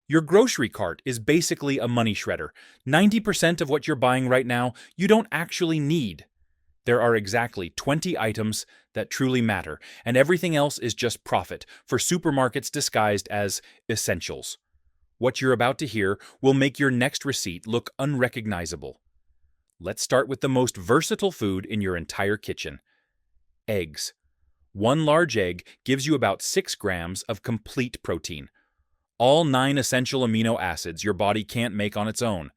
Your grocery cart is basically a money shredder. 90% of what you're buying right now, you don't actually need. There are exactly 20 items that truly matter, and everything else is just profit for supermarkets disguised as essentials. What you're about to hear will make your next receipt look unrecognizable. Let's start with the most versatile food in your entire kitchen: eggs. One large egg gives you about 6 grams of complete protein, all 9 essential amino acids your body can't make on its own.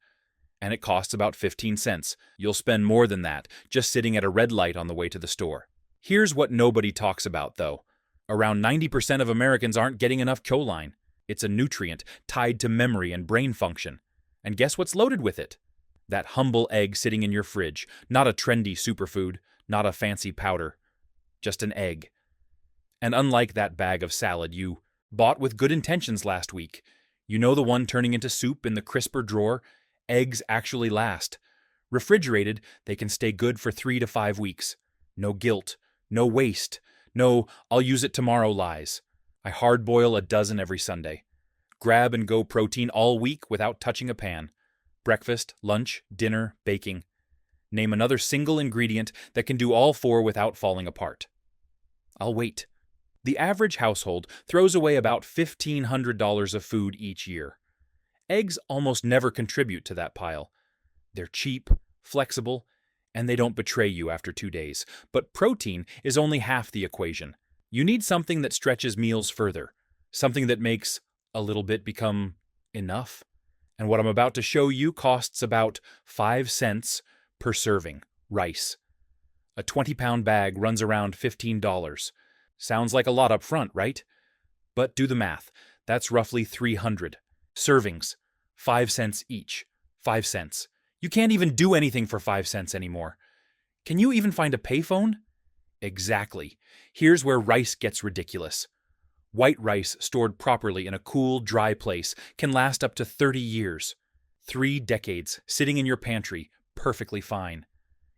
And it costs about 15 cents. You'll spend more than that just sitting at a red light on the way to the store. Here's what nobody talks about, though. Around 90% of Americans aren't getting enough choline. It's a nutrient tied to memory and brain function. And guess what's loaded with it? That humble egg sitting in your fridge. Not a trendy superfood, not a fancy powder. Just an egg. And unlike that bag of salad you bought with good intentions last week, you know, the one turning into soup in the crisper drawer, eggs actually last. Refrigerated, they can stay good for 3 to 5 weeks. No guilt, no waste, no "I'll use it tomorrow" lies. I hard-boil a dozen every Sunday. Grab and go protein all week without touching a pan. Breakfast, lunch, dinner, baking. Name another single ingredient that can do all 4 without falling apart. I'll wait. The average household throws away about $1,500 of food each year. Eggs almost never contribute to that pile. They're cheap, flexible, and they don't betray you after 2 days. But protein is only half the equation. You need something that stretches meals further, something that makes a little bit become enough. And what I'm about to show you costs about 5 cents per serving: rice. A 20-pound bag runs around $15. Sounds like a lot up front, right? But do the math. That's roughly 300. Servings, 5 cents each. 5 cents. You can't even do anything for 5 cents anymore. Can you even find a payphone? Exactly. Here's where rice gets ridiculous. White rice stored properly in a cool, dry place can last up to 30 years. 3 decades sitting in your pantry, perfectly fine.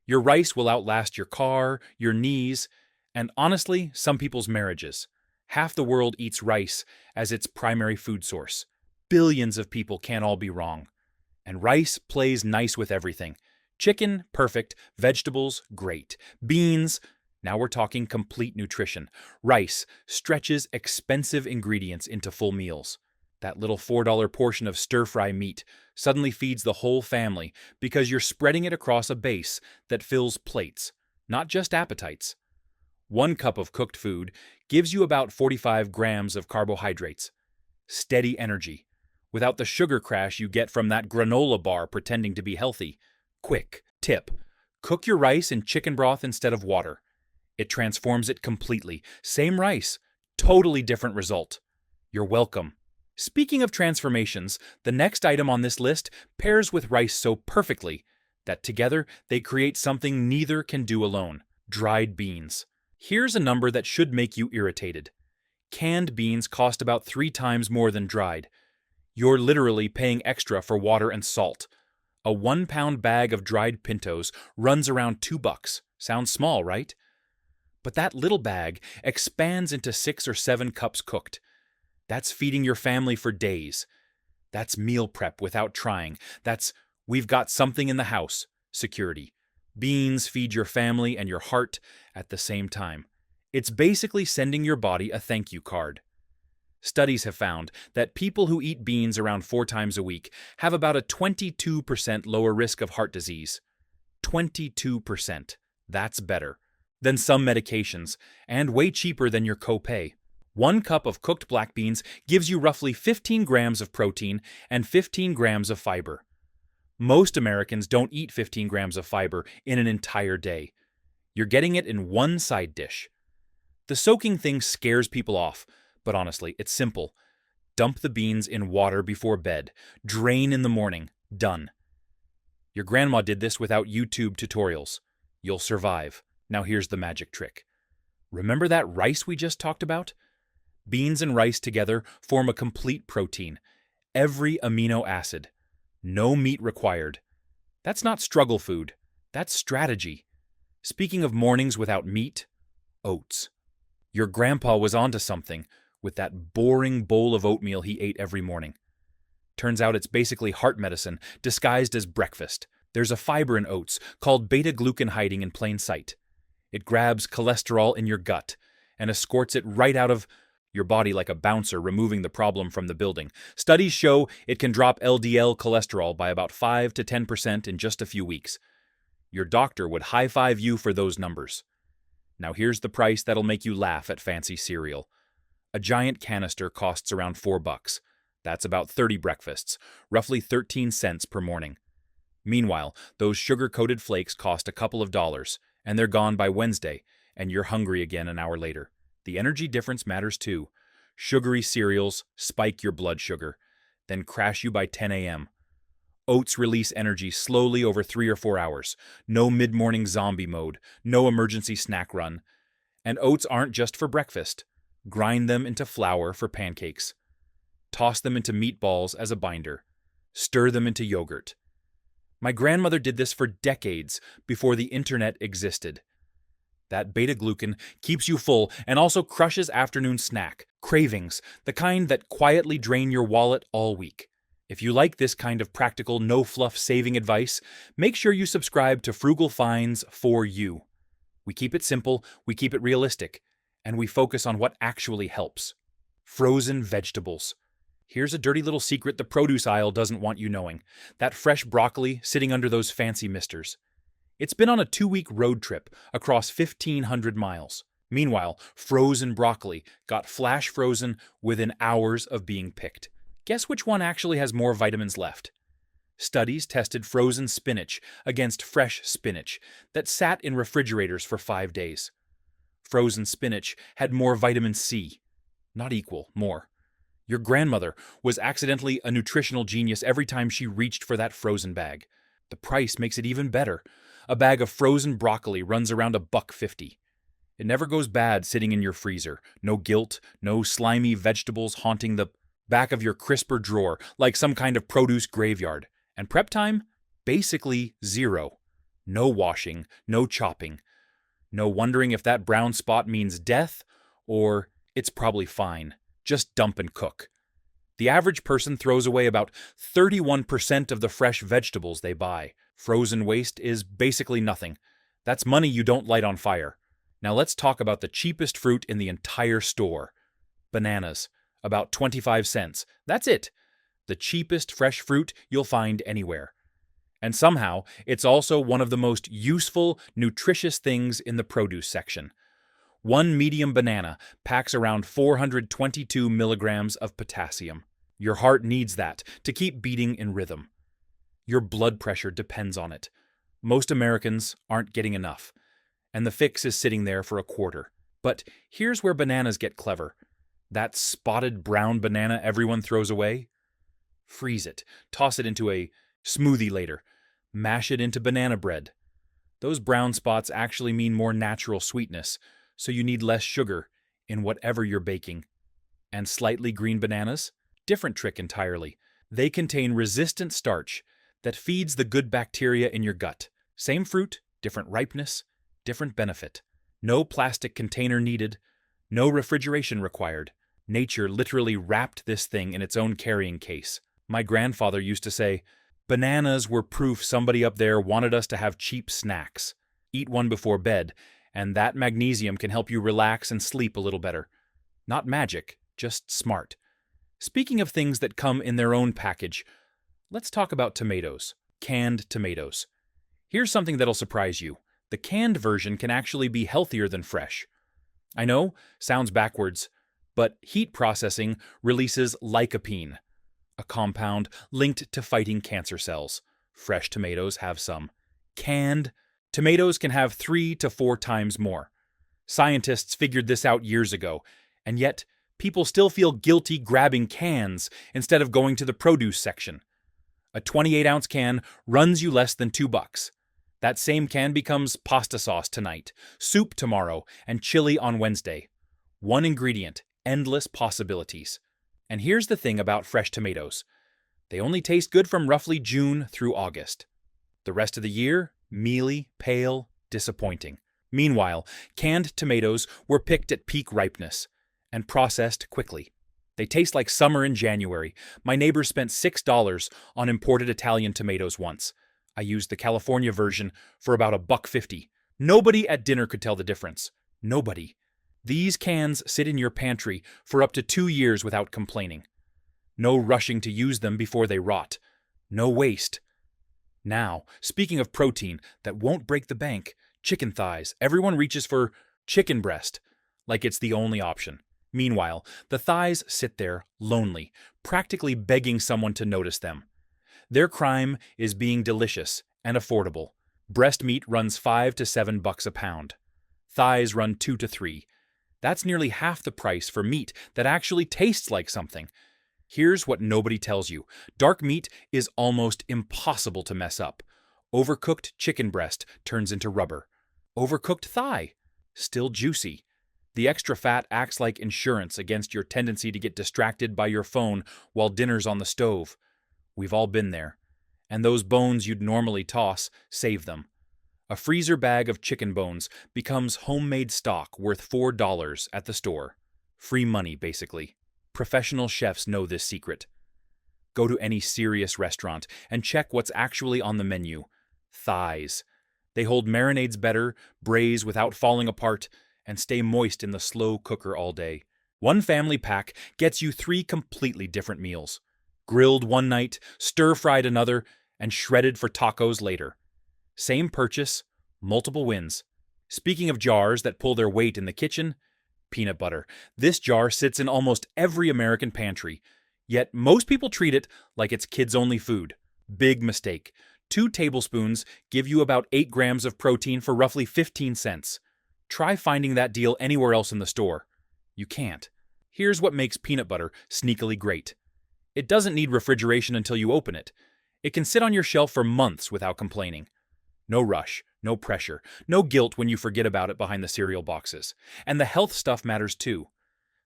Your rice will outlast your car, your knees, and honestly, some people's marriages. Half the world eats rice as its primary food source. Billions of people can't all be wrong. And rice plays nice with everything. Chicken, perfect. Vegetables, great. Beans, now we're talking complete nutrition. Rice stretches expensive ingredients into full meals. That little $4 portion of stir-fry meat suddenly feeds the whole family because you're spreading it across a base that fills plates, not just appetites. 1 cup of cooked food gives you about 45 grams of carbohydrates. Steady energy, without the sugar crash you get from that granola bar pretending to be healthy. Quick tip: cook your rice in chicken broth instead of water. It transforms it completely. Same rice, totally different result. You're welcome. Speaking of transformations, the next item on this list pairs with rice so perfectly that together they create something neither can do alone: dried beans. Here's a number that should make you irritated. Canned beans cost about 3 times more than dried. You're literally paying extra for water and salt. A 1-pound bag of dried pintos runs around $2. Sounds small, right? But that little bag expands into 6 or 7 cups cooked. That's feeding your family for days. That's meal prep without trying. That's "we've got something in the house" security. Beans feed your family and your heart at the same time. It's basically sending your body a thank you card. Studies have found that people who eat beans around 4 times a week have about a 22% lower risk of heart disease. 22%. That's better than some medications, and way cheaper than your copay. 1 cup of cooked black beans gives you roughly 15 grams of protein and 15 grams of fiber. Most Americans don't eat 15 grams of fiber in an entire day. You're getting it in 1 side dish. The soaking thing scares people off, but honestly, it's simple. Dump the beans in water before bed. Drain in the morning. Done. Your grandma did this without YouTube tutorials. You'll survive. Now here's the magic trick. Remember that rice we just talked about? Beans and rice together form a complete protein. Every amino acid. No meat required. That's not struggle food. That's strategy. Speaking of mornings without meat, oats. Your grandpa was onto something with that boring bowl of oatmeal he ate every morning. Turns out it's basically heart medicine disguised as breakfast. There's a fiber in oats called beta-glucan hiding in plain sight. It grabs cholesterol in your gut and escorts it right out of your body like a bouncer, removing the problem from the building. Studies show it can drop LDL cholesterol by about 5 to 10% in just a few weeks. Your doctor would high-five you for those numbers. Now here's the price that'll make you laugh at fancy cereal. A giant canister costs around $4. That's about 30 breakfasts, roughly 13 cents per morning. Meanwhile, those sugar-coated flakes cost a couple of dollars, and they're gone by Wednesday, and you're hungry again an hour later. The energy difference matters too. Sugary cereals spike your blood sugar, then crash you by 10 a.m. Oats release energy slowly over 3 or 4 hours. No mid-morning zombie mode, no emergency snack run. And oats aren't just for breakfast. Grind them into flour for pancakes. Toss them into meatballs as a binder. Stir them into yogurt. My grandmother did this for decades before the internet existed. That beta-glucan keeps you full and also crushes afternoon snack cravings, the kind that quietly drain your wallet all week. If you like this kind of practical, no-fluff saving advice, make sure you subscribe to Frugal Finds for you. We keep it simple, we keep it realistic, and we focus on what actually helps. Frozen vegetables. Here's a dirty little secret the produce aisle doesn't want you knowing. That fresh broccoli sitting under those fancy misters. It's been on a 2-week road trip across 1,500 miles. Meanwhile, frozen broccoli got flash frozen within hours of being picked. Guess which one actually has more vitamins left? Studies tested frozen spinach against fresh spinach that sat in refrigerators for 5 days. Frozen spinach had more vitamin C. Not equal, more. Your grandmother was accidentally a nutritional genius every time she reached for that frozen bag. The price makes it even better. A bag of frozen broccoli runs around $1.50. It never goes bad sitting in your freezer. No guilt, no slimy vegetables haunting the back of your crisper drawer like some kind of produce graveyard. And prep time? Basically zero. No washing, no chopping. No wondering if that brown spot means death or it's probably fine. Just dump and cook. The average person throws away about 31% of the fresh vegetables they buy. Frozen waste is basically nothing. That's money you don't light on fire. Now let's talk about the cheapest fruit in the entire store. Bananas. About 25 cents. That's it. The cheapest fresh fruit you'll find anywhere. And somehow, it's also one of the most useful, nutritious things in the produce section. One medium banana packs around 422 milligrams of potassium. Your heart needs that to keep beating in rhythm. Your blood pressure depends on it. Most Americans aren't getting enough, and the fix is sitting there for a quarter. But here's where bananas get clever. That spotted brown banana everyone throws away? Freeze it, toss it into a smoothie later, mash it into banana bread. Those brown spots actually mean more natural sweetness, so you need less sugar in whatever you're baking. And slightly green bananas? Different trick entirely. They contain resistant starch that feeds the good bacteria in your gut. Same fruit, different ripeness, different benefit. No plastic container needed, no refrigeration required. Nature literally wrapped this thing in its own carrying case. My grandfather used to say, "Bananas were proof somebody up there wanted us to have cheap snacks. Eat one before bed, and that magnesium can help you relax and sleep a little better." Not magic, just smart. Speaking of things that come in their own package, let's talk about tomatoes. Canned tomatoes. Here's something that'll surprise you. The canned version can actually be healthier than fresh. I know, sounds backwards, but heat processing releases lycopene, a compound linked to fighting cancer cells. Fresh tomatoes have some. Canned tomatoes can have 3 to 4 times more. Scientists figured this out years ago, and yet people still feel guilty grabbing cans instead of going to the produce section. A 28-ounce can runs you less than $2. That same can becomes pasta sauce tonight, soup tomorrow, and chili on Wednesday. One ingredient, endless possibilities. And here's the thing about fresh tomatoes. They only taste good from roughly June through August. The rest of the year, mealy, pale, disappointing. Meanwhile, canned tomatoes were picked at peak ripeness and processed quickly. They taste like summer in January. My neighbor spent $6 on imported Italian tomatoes once. I used the California version for about $1.50. Nobody at dinner could tell the difference. Nobody. These cans sit in your pantry for up to 2 years without complaining. No rushing to use them before they rot. No waste. Now, speaking of protein that won't break the bank, chicken thighs. Everyone reaches for chicken breast like it's the only option. Meanwhile, the thighs sit there, lonely, practically begging someone to notice them. Their crime is being delicious and affordable. Breast meat runs $5 to $7 a pound. Thighs run 2 to 3. That's nearly half the price for meat that actually tastes like something. Here's what nobody tells you. Dark meat is almost impossible to mess up. Overcooked chicken breast turns into rubber. Overcooked thigh, still juicy. The extra fat acts like insurance against your tendency to get distracted by your phone while dinner's on the stove. We've all been there. And those bones you'd normally toss, save them. A freezer bag of chicken bones becomes homemade stock worth $4 at the store. Free money, basically. Professional chefs know this secret. Go to any serious restaurant and check what's actually on the menu. Thighs. They hold marinades better, braise without falling apart, and stay moist in the slow cooker all day. One family pack gets you 3 completely different meals. Grilled one night, stir-fried another, and shredded for tacos later. Same purchase, multiple wins. Speaking of jars that pull their weight in the kitchen, peanut butter. This jar sits in almost every American pantry, yet most people treat it like it's kids-only food. Big mistake. 2 tablespoons give you about 8 grams of protein for roughly 15 cents. Try finding that deal anywhere else in the store. You can't. Here's what makes peanut butter sneakily great. It doesn't need refrigeration until you open it. It can sit on your shelf for months without complaining. No rush, no pressure, no guilt when you forget about it behind the cereal boxes. And the health stuff matters too.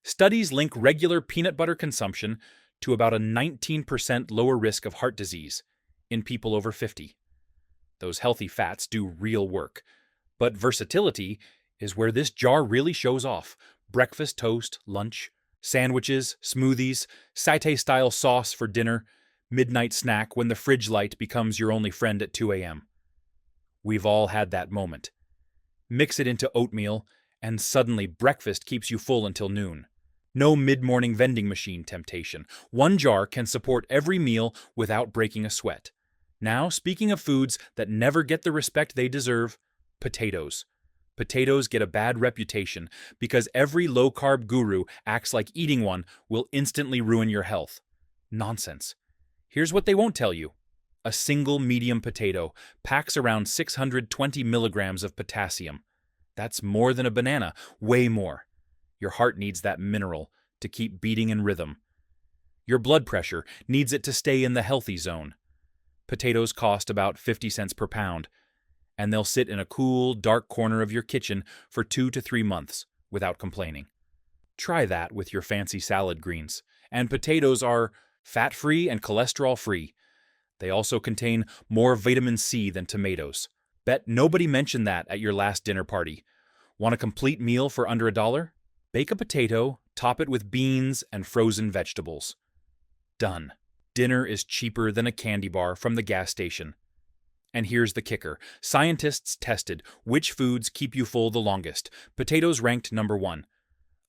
Studies link regular peanut butter consumption to about a 19% lower risk of heart disease in people over 50. Those healthy fats do real work. But versatility is where this jar really shows off. Breakfast toast, lunch, sandwiches, smoothies, satay-style sauce for dinner, midnight snack when the fridge light becomes your only friend at 2 a.m. We've all had that moment. Mix it into oatmeal, and suddenly breakfast keeps you full until noon. No mid-morning vending machine temptation. One jar can support every meal without breaking a sweat. Now, speaking of foods that never get the respect they deserve, potatoes. Potatoes get a bad reputation because every low-carb guru acts like eating one will instantly ruin your health. Nonsense. Here's what they won't tell you. A single medium potato packs around 620 milligrams of potassium. That's more than a banana, way more. Your heart needs that mineral to keep beating in rhythm. Your blood pressure needs it to stay in the healthy zone. Potatoes cost about 50 cents per pound, and they'll sit in a cool, dark corner of your kitchen for 2 to 3 months without complaining. Try that with your fancy salad greens. And potatoes are fat-free and cholesterol-free. They also contain more vitamin C than tomatoes. Bet nobody mentioned that at your last dinner party. Want a complete meal for under $1? Bake a potato, top it with beans and frozen vegetables. Done. Dinner is cheaper than a candy bar from the gas station. And here's the kicker. Scientists tested which foods keep you full the longest. Potatoes ranked number 1,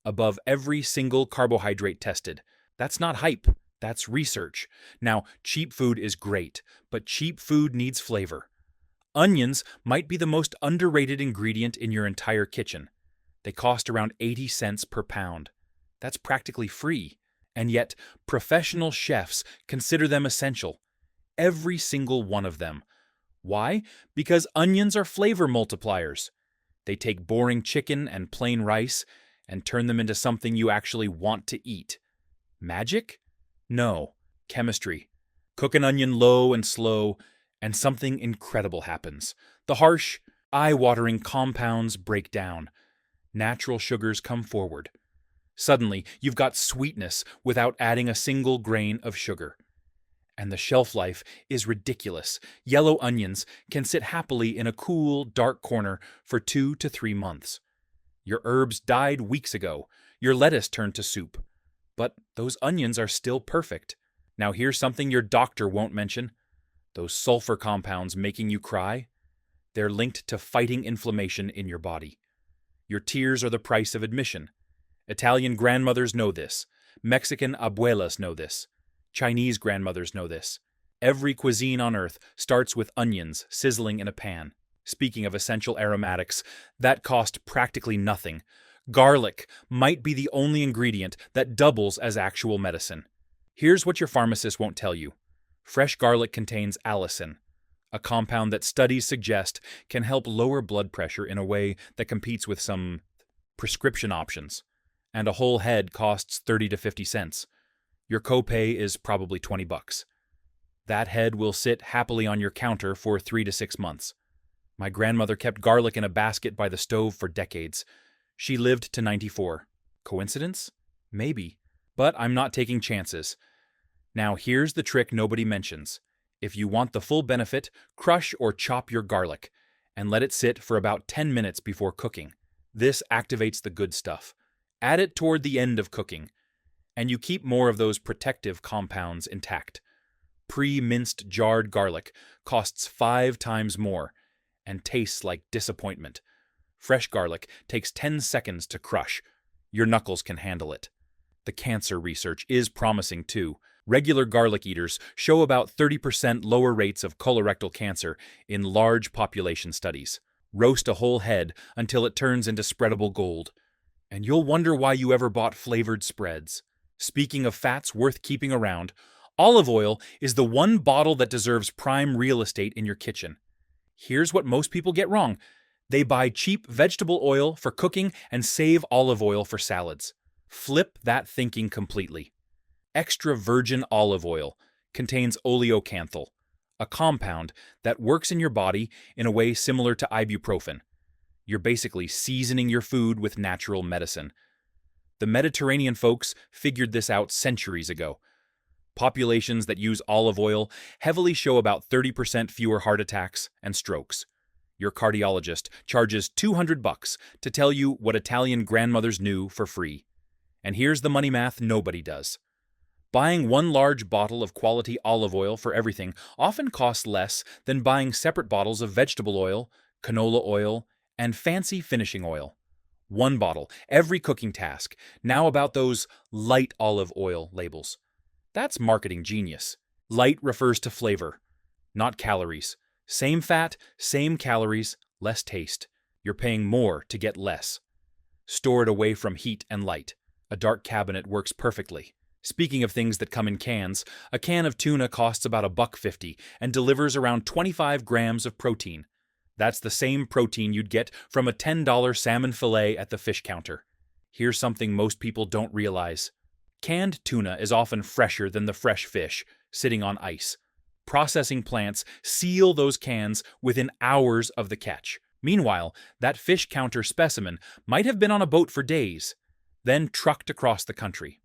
above every single carbohydrate tested. That's not hype. That's research. Now, cheap food is great, but cheap food needs flavor. Onions might be the most underrated ingredient in your entire kitchen. They cost around 80 cents per pound. That's practically free. And yet, professional chefs consider them essential. Every single one of them. Why? Because onions are flavor multipliers. They take boring chicken and plain rice and turn them into something you actually want to eat. Magic? No. Chemistry. Cook an onion low and slow, and something incredible happens. The harsh, eye-watering compounds break down. Natural sugars come forward. Suddenly, you've got sweetness without adding a single grain of sugar. And the shelf life is ridiculous. Yellow onions can sit happily in a cool, dark corner for 2 to 3 months. Your herbs died weeks ago. Your lettuce turned to soup. But those onions are still perfect. Now here's something your doctor won't mention. Those sulfur compounds making you cry, they're linked to fighting inflammation in your body. Your tears are the price of admission. Italian grandmothers know this. Mexican abuelas know this. Chinese grandmothers know this. Every cuisine on earth starts with onions sizzling in a pan. Speaking of essential aromatics, that cost practically nothing. Garlic might be the only ingredient that doubles as actual medicine. Here's what your pharmacist won't tell you. Fresh garlic contains allicin, a compound that studies suggest can help lower blood pressure in a way that competes with some prescription options. And a whole head costs 30 to 50 cents. Your copay is probably $20. That head will sit happily on your counter for 3 to 6 months. My grandmother kept garlic in a basket by the stove for decades. She lived to 94. Coincidence? Maybe. But I'm not taking chances. Now here's the trick nobody mentions. If you want the full benefit, crush or chop your garlic and let it sit for about 10 minutes before cooking. This activates the good stuff. Add it toward the end of cooking, and you keep more of those protective compounds intact. Pre-minced jarred garlic costs 5 times more and tastes like disappointment. Fresh garlic takes 10 seconds to crush. Your knuckles can handle it. The cancer research is promising too. Regular garlic eaters show about 30% lower rates of colorectal cancer in large population studies. Roast a whole head until it turns into spreadable gold, and you'll wonder why you ever bought flavored spreads. Speaking of fats worth keeping around, olive oil is the one bottle that deserves prime real estate in your kitchen. Here's what most people get wrong. They buy cheap vegetable oil for cooking and save olive oil for salads. Flip that thinking completely. Extra virgin olive oil contains oleocanthal, a compound that works in your body in a way similar to ibuprofen. You're basically seasoning your food with natural medicine. The Mediterranean folks figured this out centuries ago. Populations that use olive oil heavily show about 30% fewer heart attacks and strokes. Your cardiologist charges $200 to tell you what Italian grandmothers knew for free. And here's the money math nobody does. Buying one large bottle of quality olive oil for everything often costs less than buying separate bottles of vegetable oil, canola oil, and fancy finishing oil. One bottle, every cooking task. Now about those light olive oil labels. That's marketing genius. Light refers to flavor, not calories. Same fat, same calories, less taste. You're paying more to get less. Store it away from heat and light. A dark cabinet works perfectly. Speaking of things that come in cans, a can of tuna costs about $1.50 and delivers around 25 grams of protein. That's the same protein you'd get from a $10 salmon fillet at the fish counter. Here's something most people don't realize. Canned tuna is often fresher than the fresh fish, sitting on ice. Processing plants seal those cans within hours of the catch. Meanwhile, that fish counter specimen might have been on a boat for days, then trucked across the country.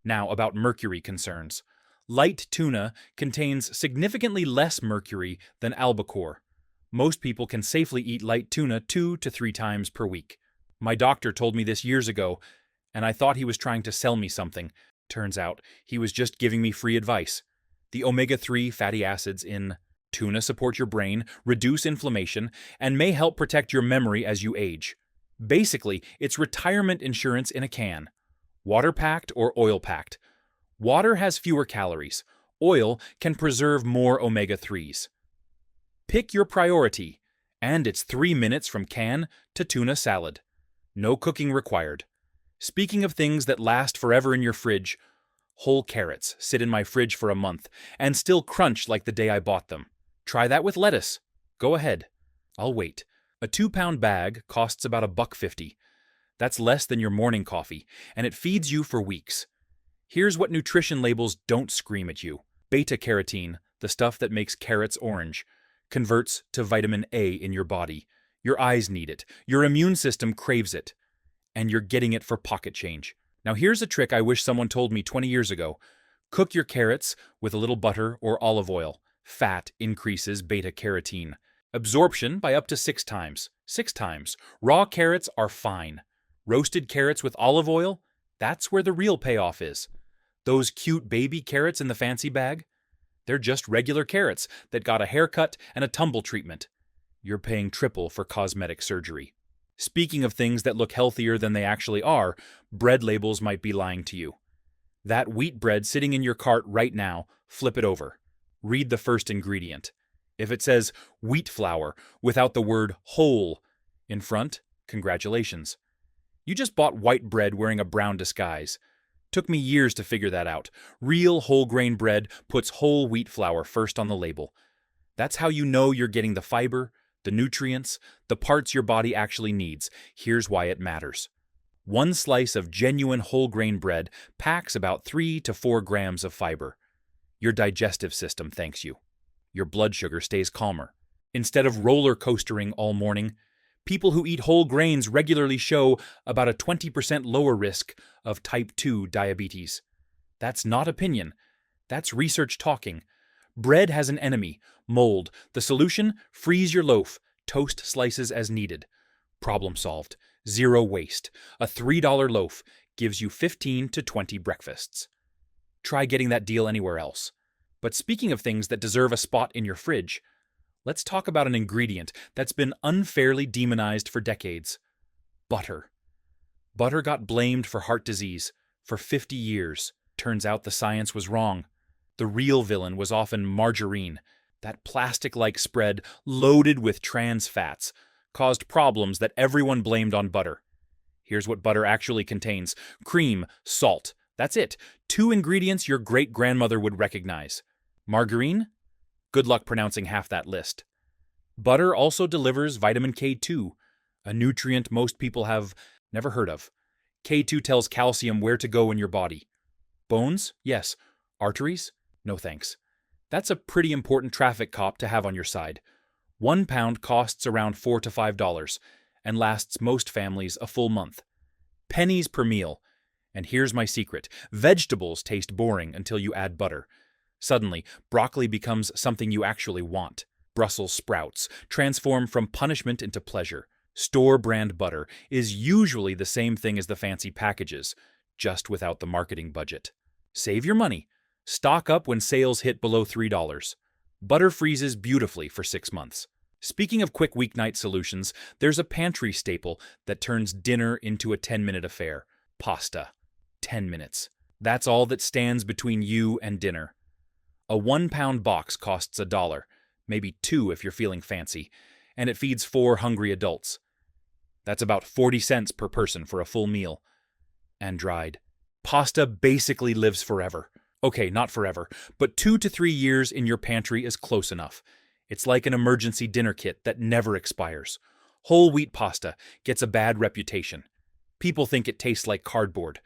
Now about mercury concerns. Light tuna contains significantly less mercury than albacore. Most people can safely eat light tuna 2 to 3 times per week. My doctor told me this years ago, and I thought he was trying to sell me something. Turns out, he was just giving me free advice. The omega-3 fatty acids in tuna support your brain, reduce inflammation, and may help protect your memory as you age. Basically, it's retirement insurance in a can. Water-packed or oil-packed. Water has fewer calories. Oil can preserve more omega-3s. Pick your priority, and it's 3 minutes from can to tuna salad. No cooking required. Speaking of things that last forever in your fridge, whole carrots sit in my fridge for a month and still crunch like the day I bought them. Try that with lettuce. Go ahead. I'll wait. A 2-pound bag costs about $1.50. That's less than your morning coffee, and it feeds you for weeks. Here's what nutrition labels don't scream at you. Beta-carotene, the stuff that makes carrots orange, converts to vitamin A in your body. Your eyes need it. Your immune system craves it. And you're getting it for pocket change. Now here's a trick I wish someone told me 20 years ago. Cook your carrots with a little butter or olive oil. Fat increases beta-carotene. Absorption by up to 6 times. 6 times. Raw carrots are fine. Roasted carrots with olive oil? That's where the real payoff is. Those cute baby carrots in the fancy bag? They're just regular carrots that got a haircut and a tumble treatment. You're paying triple for cosmetic surgery. Speaking of things that look healthier than they actually are, bread labels might be lying to you. That wheat bread sitting in your cart right now, flip it over. Read the first ingredient. If it says wheat flour without the word whole in front, congratulations. You just bought white bread wearing a brown disguise. Took me years to figure that out. Real whole grain bread puts whole wheat flour first on the label. That's how you know you're getting the fiber, the nutrients, the parts your body actually needs. Here's why it matters. One slice of genuine whole grain bread packs about 3 to 4 grams of fiber. Your digestive system thanks you. Your blood sugar stays calmer. Instead of roller coastering all morning, people who eat whole grains regularly show about a 20% lower risk of type 2 diabetes. That's not opinion. That's research talking. Bread has an enemy, mold. The solution? Freeze your loaf. Toast slices as needed. Problem solved. Zero waste. A $3 loaf gives you 15 to 20 breakfasts. Try getting that deal anywhere else. But speaking of things that deserve a spot in your fridge, let's talk about an ingredient that's been unfairly demonized for decades. Butter. Butter got blamed for heart disease for 50 years. Turns out the science was wrong. The real villain was often margarine. That plastic-like spread loaded with trans fats caused problems that everyone blamed on butter. Here's what butter actually contains: cream, salt. That's it. 2 ingredients your great-grandmother would recognize. Margarine? Good luck pronouncing half that list. Butter also delivers vitamin K2, a nutrient most people have never heard of. K2 tells calcium where to go in your body. Bones? Yes. Arteries? No thanks. That's a pretty important traffic cop to have on your side. 1 pound costs around $4 to $5 and lasts most families a full month. Pennies per meal. And here's my secret. Vegetables taste boring until you add butter. Suddenly, broccoli becomes something you actually want. Brussels sprouts transform from punishment into pleasure. Store-brand butter is usually the same thing as the fancy packages, just without the marketing budget. Save your money. Stock up when sales hit below $3. Butter freezes beautifully for 6 months. Speaking of quick weeknight solutions, there's a pantry staple that turns dinner into a 10-minute affair. Pasta. 10 minutes. That's all that stands between you and dinner. A 1-pound box costs $1, maybe $2 if you're feeling fancy, and it feeds 4 hungry adults. That's about 40 cents per person for a full meal. And dried. Pasta basically lives forever. Okay, not forever, but 2 to 3 years in your pantry is close enough. It's like an emergency dinner kit that never expires. Whole wheat pasta gets a bad reputation. People think it tastes like cardboard.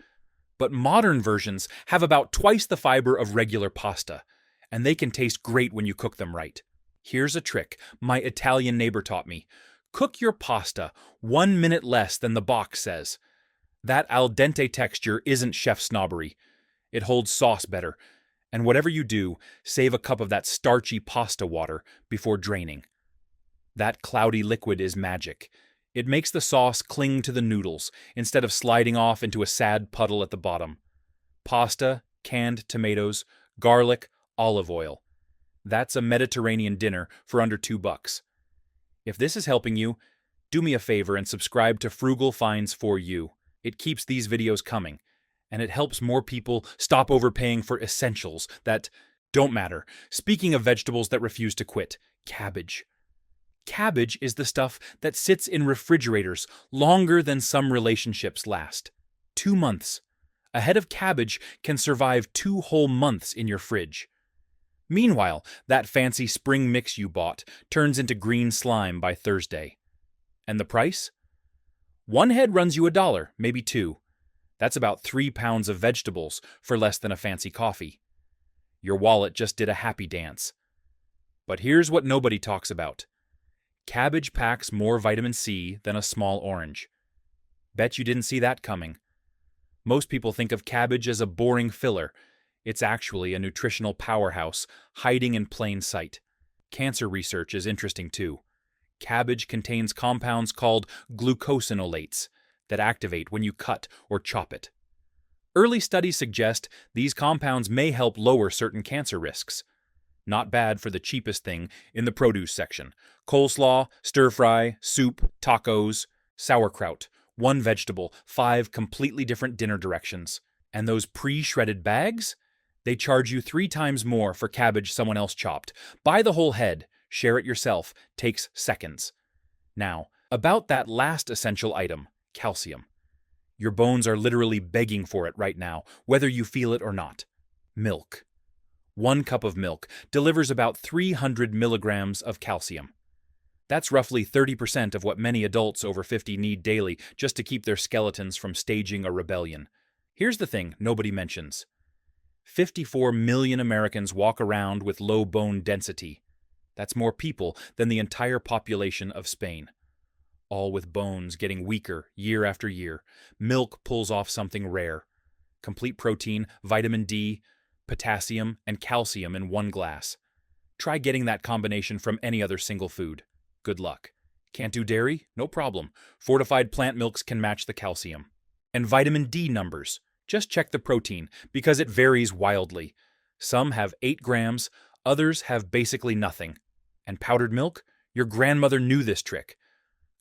But modern versions have about twice the fiber of regular pasta, and they can taste great when you cook them right. Here's a trick my Italian neighbor taught me. Cook your pasta 1 minute less than the box says. That al dente texture isn't chef snobbery. It holds sauce better. And whatever you do, save a cup of that starchy pasta water before draining. That cloudy liquid is magic. It makes the sauce cling to the noodles instead of sliding off into a sad puddle at the bottom. Pasta, canned tomatoes, garlic, olive oil. That's a Mediterranean dinner for under $2. If this is helping you, do me a favor and subscribe to Frugal Finds for You. It keeps these videos coming, and it helps more people stop overpaying for essentials that don't matter. Speaking of vegetables that refuse to quit, cabbage. Cabbage is the stuff that sits in refrigerators longer than some relationships last. 2 months. A head of cabbage can survive 2 whole months in your fridge. Meanwhile, that fancy spring mix you bought turns into green slime by Thursday. And the price? 1 head runs you $1, maybe 2. That's about 3 pounds of vegetables for less than a fancy coffee. Your wallet just did a happy dance. But here's what nobody talks about. Cabbage packs more vitamin C than a small orange. Bet you didn't see that coming. Most people think of cabbage as a boring filler. It's actually a nutritional powerhouse hiding in plain sight. Cancer research is interesting too. Cabbage contains compounds called glucosinolates that activate when you cut or chop it. Early studies suggest these compounds may help lower certain cancer risks. Not bad for the cheapest thing in the produce section. Coleslaw, stir-fry, soup, tacos, sauerkraut. One vegetable, 5 completely different dinner directions. And those pre-shredded bags? They charge you 3 times more for cabbage someone else chopped. Buy the whole head, share it yourself, takes seconds. Now, about that last essential item, calcium. Your bones are literally begging for it right now, whether you feel it or not. Milk. 1 cup of milk delivers about 300 milligrams of calcium. That's roughly 30% of what many adults over 50 need daily just to keep their skeletons from staging a rebellion. Here's the thing nobody mentions. 54 million Americans walk around with low bone density. That's more people than the entire population of Spain. All with bones getting weaker year after year. Milk pulls off something rare. Complete protein, vitamin D, potassium, and calcium in 1 glass. Try getting that combination from any other single food. Good luck. Can't do dairy? No problem. Fortified plant milks can match the calcium. And vitamin D numbers. Just check the protein, because it varies wildly. Some have 8 grams, others have basically nothing. And powdered milk? Your grandmother knew this trick.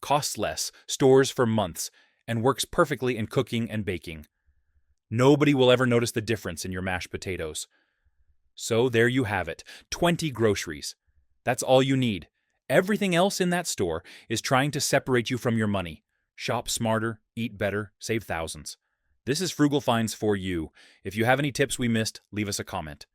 Costs less, stores for months, and works perfectly in cooking and baking. Nobody will ever notice the difference in your mashed potatoes. So there you have it, 20 groceries. That's all you need. Everything else in that store is trying to separate you from your money. Shop smarter, eat better, save thousands. This is Frugal Finds for you. If you have any tips we missed, leave us a comment.